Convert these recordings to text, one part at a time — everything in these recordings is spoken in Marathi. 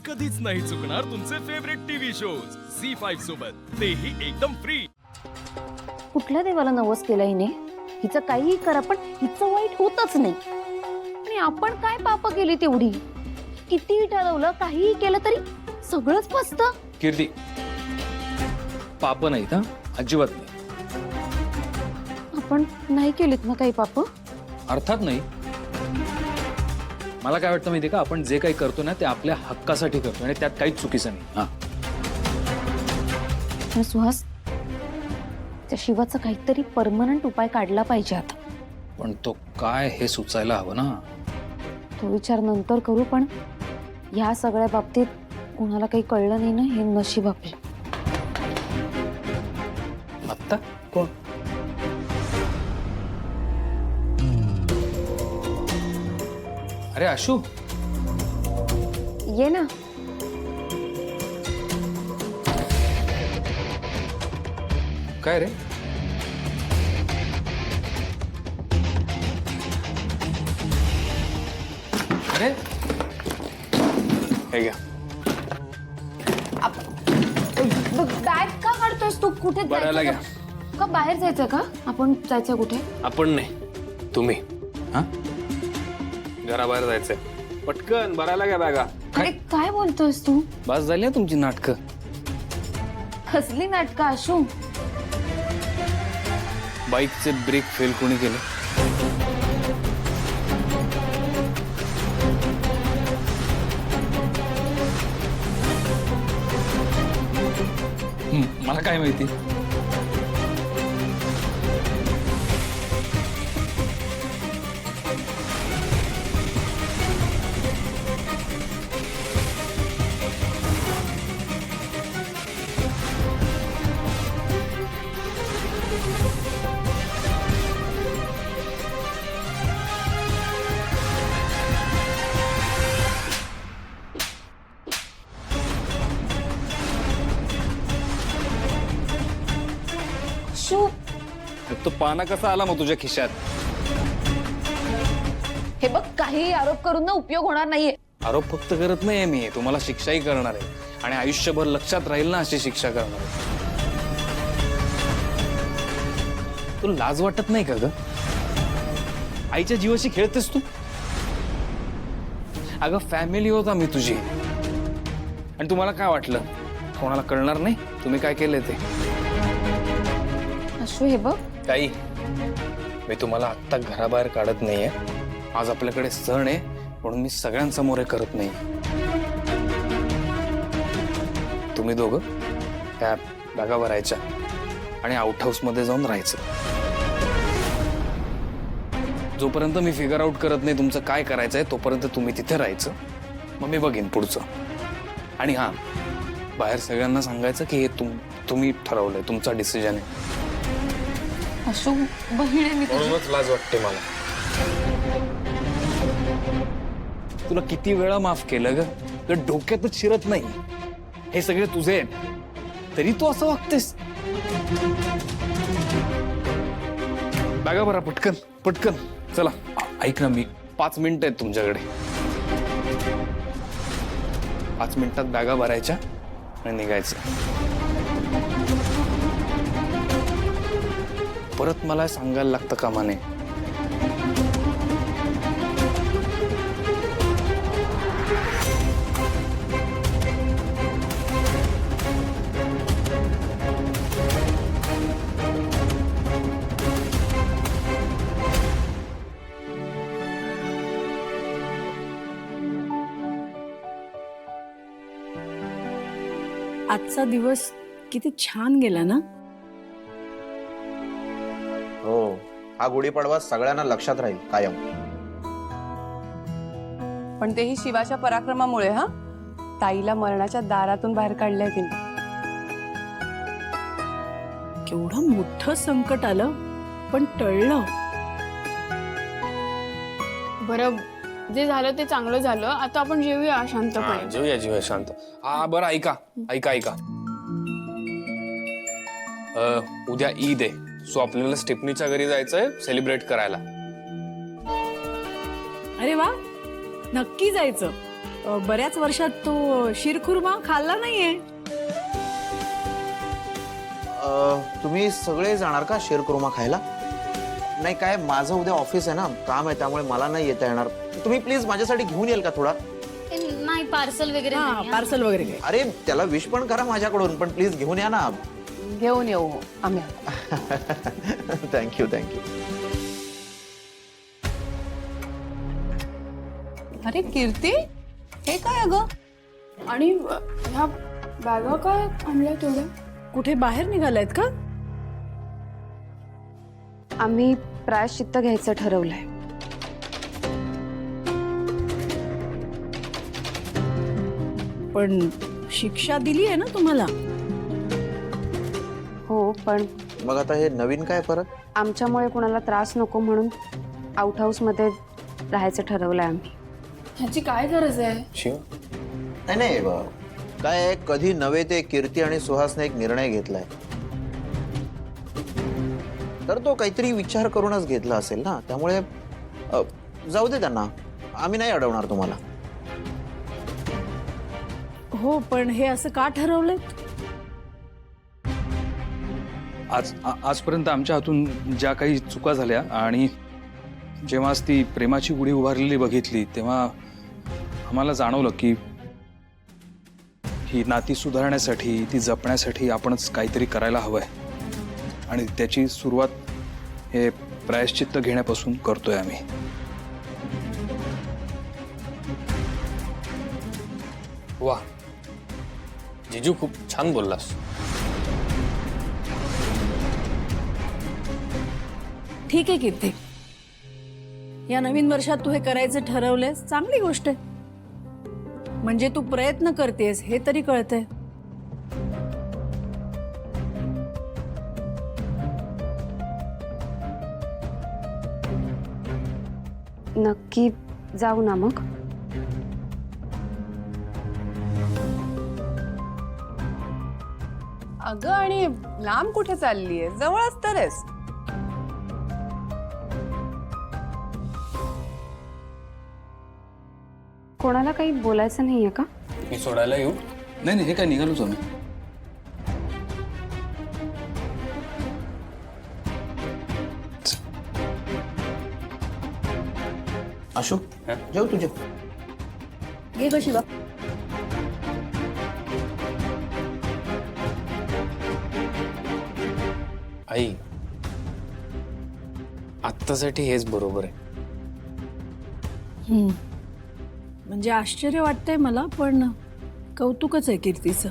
कधीच नाही चुकणार तुमचे फेवरेट टीव्ही शोज झी5 सोबत, तेही एकदम फ्री। कुठल्या देवाला नवस केलं हिने? हिचं काहीही करा पण हिचं वाईट होतच नाही। आणि आपण काय पाप केली तेवढी? कितीही ठरवलं काहीही केलं तरी सगळंच फसतं। कीर्ती, पाप नाहीत, अजिबात नाही। आपण नाही केलीत ना काही पाप? अर्थात नाही। मला काय वाटतं माहिती का, आपण जे काही करतो ना ते आपल्या हक्कासाठी करतो आणि त्यात काहीच चुकीचं नाही। पण सुहास, त्या शिवाचा काहीतरी परमनंट उपाय काढला पाहिजे आता। पण तो काय हे सुचायला हवं ना। तो विचार नंतर करू, पण ह्या सगळ्या बाबतीत कोणाला काही कळलं नाही ना, हे नशीब आपलं। आत्ता कोण? अरे आशू, ये ना। काय रे? अरे हे घ्या। बॅग का काढतोयस तू? कुठे बरायला जायचं घ्या। का? बाहेर जायचं का? आपण जायचं कुठे? आपण नाही, तुम्ही। हा? घराबाहेर जायचंय, पटकन भरायला घ्या बॅगा। अरे काय बोलतोयस तू? बस झाली ना तुमची नाटकं। कसली नाटकं आशू? बाईकचे ब्रेक फेल कोणी केले? मला काय माहिती? आशू, तो पाना कसा आला मग तुझ्या खिशात? हे बघ, काही आरोप करून ना उपयोग होणार नाहीये। आरोप फक्त करत नाहीये मी, तुम्हाला शिक्षाही करणार आहे आणि आयुष्यभर लक्षात राहील ना अशी शिक्षा करणार आहे। तुला लाज वाटत नाही का ग? आईच्या जीवाशी खेळतेस तू? अगं फॅमिली होता मी तुझी, आणि तुम्हाला काय वाटलं कोणाला कळणार नाही तुम्ही काय केलंय ते? आशू हे बघ, ताई, मी तुम्हाला आत्ता घराबाहेर काढत नाहीये। आज आपल्याकडे सण आहे म्हणून मी सगळ्यांसमोर हे करत नाही। तुम्ही दोघं त्या बॅगा भरायच्या आणि आउट हाऊस मध्ये जाऊन राहायचं। जोपर्यंत मी फिगर आउट करत नाही तुमचं काय करायचंय तोपर्यंत तुम्ही तिथे राहायचं, मग मी बघेन पुढचं। आणि हा, बाहेर सगळ्यांना सांगायचं की हे तुम्ही ठरवलंय, तुमचा डिसिजन आहे। आशू बहीण आहे मी तुझी। म्हणूनच लाज वाटते मला। तुला किती वेळा माफ केलं ग? तर डोक्यातच शिरत नाही हे सगळे तुझे आहेत, तरी तू असं वागतेस। बॅगा भरा पटकन पटकन, चला। ऐक ना, मी 5 मिनिटं आहेत तुमच्याकडे। 5 मिनिटात बॅगा भरायच्या आणि निघायचं। परत मला सांगायला लागतं कामा नये। आजचा दिवस किती छान गेला ना। हो, हा गुढीपाडवा सगळ्यांना लक्षात राहील कायम। पण तेही शिवाच्या पराक्रमामुळे। हा, ताईला मरणाच्या दारातून बाहेर काढलंय तिने। केवढं मोठं संकट आलं पण टळलं। बरं, जे झालं ते चांगलं झालं। आता आपण जेवूया शांतपणे। जेवूया शांत। हा बरं, ऐका ऐका ऐका, उद्या ईद आहे, सो आपल्याला स्टेफनीच्या घरी जायचंय सेलिब्रेट करायला। अरे वा, नक्की जायचं। बऱ्याच वर्षात तो शिरखुर्मा खाल्ला नाहीये. तुम्ही सगळे जाणार का शिरकुर्मा खायला? नाही काय, माझं उद्या ऑफिस आहे ना, काम आहे, त्यामुळे मला नाही येता येणार. तुम्ही प्लीज माझ्यासाठी घेऊन येईल का थोडा? नाही पार्सल वगैरे हा, नाही, हा. पार्सल वगैरे काय? अरे त्याला विश पण करा माझ्याकडून, पण प्लीज घेऊन या ना. घेऊन येऊ आम्ही. Thank you thank you. अरे कीर्ती, हे काय अगं? आणि ह्या बॅगा काय आणल्या तेवढ्या? कुठे बाहेर निघालायत का? आम्ही प्रायश्चित्त घ्यायचं ठरवलंय. पण शिक्षा दिली आहे ना तुम्हाला. हो, पण मग आता हे नवीन काय परत? आमच्यामुळे कुणाला त्रास नको म्हणून आउट हाऊस मध्ये राहायचं ठरवलंय आम्ही. ह्याची काय गरज आहे? शिव नाही नाही काय आहे, कधी नव्हे ते कीर्ती आणि सुहासने एक निर्णय घेतलाय, तर तो काहीतरी विचार करूनच घेतला असेल ना. त्यामुळे जाऊ दे त्यांना, आम्ही नाही अडवणार तुम्हाला. हो, पण हे असं का ठरवलंय? आजपर्यंत आमच्या हातून ज्या काही चुका झाल्या आणि जेव्हा ती प्रेमाची गुढी उभारलेली बघितली, तेव्हा आम्हाला जाणवलं की ही नाती सुधारण्यासाठी, ती जपण्यासाठी आपणच काहीतरी करायला हवंय. आणि त्याची सुरुवात हे प्रायश्चित्त घेण्यापासून करतोय आम्ही. वा जिजू, खूप छान बोललास. ठीक आहे कीर्ती, या नवीन वर्षात तू हे करायचं ठरवलंयस, चांगली गोष्ट आहे. म्हणजे तू प्रयत्न करतेस हे तरी कळतंय. नक्की जाऊ ना मग? अगं आणि लांब कुठे चाललीये? जवळच तर आहेस. कोणाला काही बोलायचं नाहीये का? मी सोडायला येऊ? नाही नाही, हे काय निघालोच आम्ही. आशू जेव तुझे. घे ग शिवा. आई, आत्तासाठी हेच बरोबर आहे. म्हणजे आश्चर्य वाटतंय मला, पण कौतुकच आहे कीर्तीचं.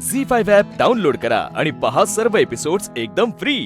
झी 5 ॲप डाउनलोड करा आणि पहा सर्व एपिसोड्स एकदम फ्री.